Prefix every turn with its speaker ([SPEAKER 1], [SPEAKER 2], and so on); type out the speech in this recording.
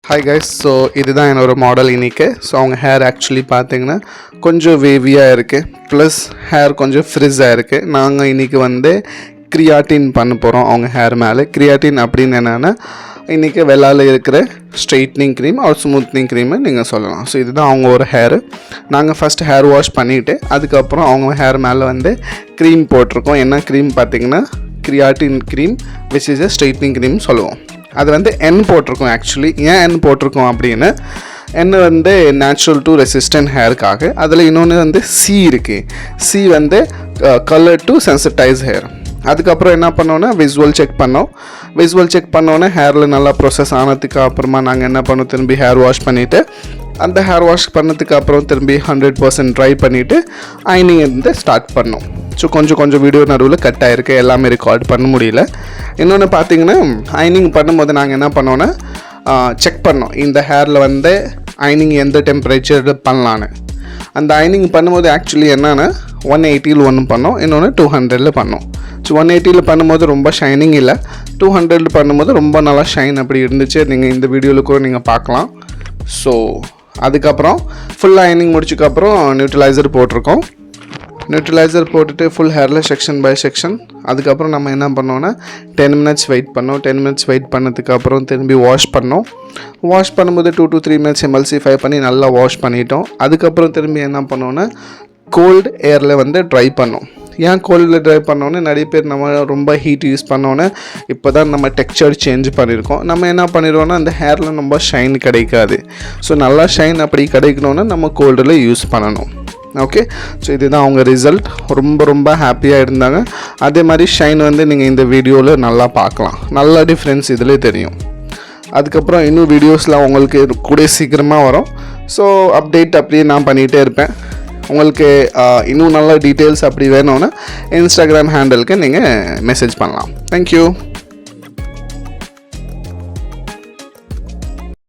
[SPEAKER 1] Hi guys, so this is a model so our hair actually பாத்தீங்கன்னா கொஞ்சம் வேவியா இருக்கு plus hair கொஞ்சம் frizz-ஆ இருக்கு நாங்க இன்னைக்கு வந்து creatine பண்ண போறோம் அவங்க hair மேல creatine அப்படினா என்னன்னா இன்னைக்கு வெள்ளால இருக்கிற straightening cream or smoothing cream நீங்க சொல்லலாம் so இதுதான் அவங்க ஒரு hair நாங்க first hair wash பண்ணிட்டு அதுக்கு அப்புறம் அவங்க hair மேல வந்து cream போட்டுறோம் என்ன cream பாத்தீங்கன்னா creatine cream which is a straightening cream சொல்லுவோம் அது வந்து N போட்டிருக்கோம் ஆக்சுவலி ஏன் N போட்டிருக்கோம் அப்படின்னா N வந்து நேச்சுரல் டு ரெசிஸ்டன்ட் ஹேருக்காக அதில் இன்னொன்று வந்து C இருக்குது C வந்து கலர் டு சென்சிட்டைஸ் ஹேர் அதுக்கப்புறம் என்ன பண்ணோன்னா விசுவல் செக் பண்ணோன்னே ஹேரில் நல்லா ப்ரொசஸ் ஆனதுக்கு அப்புறமா நாங்கள் என்ன பண்ணோம் திரும்பி ஹேர் வாஷ் பண்ணிவிட்டு அந்த ஹேர் வாஷ் பண்ணதுக்கு அப்புறம் திரும்பி 100% ட்ரை பண்ணிவிட்டு ஐனிங் வந்து ஸ்டார்ட் பண்ணோம் ஸோ கொஞ்சம் வீடியோ நடுவில் கட் ஆகிருக்கு எல்லாமே ரெக்கார்ட் பண்ண முடியல இன்னொன்று பார்த்தீங்கன்னா ஐனிங் பண்ணும்போது நாங்கள் என்ன பண்ணோன்னா செக் பண்ணோம் இந்த ஹேரில் வந்து ஐனிங் எந்த டெம்பரேச்சர் பண்ணலான்னு அந்த ஐனிங் பண்ணும்போது ஆக்சுவலி என்னென்னா 180 ஒன்று பண்ணோம் இன்னொன்று 200 பண்ணோம் ஸோ 180 பண்ணும்போது ரொம்ப ஷைனிங் இல்லை 200 பண்ணும்போது ரொம்ப நல்லா ஷைன் அப்படி இருந்துச்சு நீங்கள் இந்த வீடியோவில் கூட நீங்கள் பார்க்கலாம் ஸோ அதுக்கப்புறம் ஃபுல் ஐனிங் முடிச்சதுக்கப்புறம் நியூட்ரலைசர் போட்டிருக்கோம் நியூட்ரலைசர் போட்டுட்டு ஃபுல் ஹேரில் செக்ஷன் பை செக்ஷன் அதுக்கப்புறம் நம்ம என்ன பண்ணோன்னா 10 minutes வெயிட் பண்ணோம் 10 minutes வெயிட் பண்ணதுக்கப்புறம் திரும்பி வாஷ் பண்ணும்போது 2 to 3 minutes எமல்சிஃபை பண்ணி நல்லா வாஷ் பண்ணிட்டோம் அதுக்கப்புறம் திரும்பி என்ன பண்ணோன்னா கோல்டு ஏரில் வந்து ட்ரை பண்ணோம் ஏன் கோல்டில் ட்ரை பண்ணோன்னே நிறைய பேர் நம்ம ரொம்ப ஹீட் யூஸ் பண்ணோன்னே இப்போ தான் நம்ம டெக்ஸ்சர் சேஞ்ச் பண்ணியிருக்கோம் நம்ம என்ன பண்ணிடுவோன்னா அந்த ஹேரில் ரொம்ப ஷைன் கிடைக்காது ஸோ நல்லா ஷைன் அப்படி கிடைக்கணுன்னா நம்ம கோல்டில் யூஸ் பண்ணணும் ஓகே ஸோ இதுதான் அவங்க ரிசல்ட் ரொம்ப ஹாப்பியாக இருந்தாங்க அதே மாதிரி ஷைன் வந்து நீங்கள் இந்த வீடியோவில் நல்லா பார்க்கலாம் நல்லா டிஃப்ரென்ஸ் இதில் தெரியும் அதுக்கப்புறம் இன்னும் வீடியோஸ்லாம் உங்களுக்கு கூட சீக்கிரமாக வரும் ஸோ அப்டேட் அப்படியே நான் பண்ணிகிட்டே இருப்பேன் உங்களுக்கு இன்னும் நல்ல டீட்டெயில்ஸ் அப்படி வேணும்னா இன்ஸ்டாகிராம் ஹேண்டலுக்கு நீங்கள் மெசேஜ் பண்ணலாம் தேங்க்யூ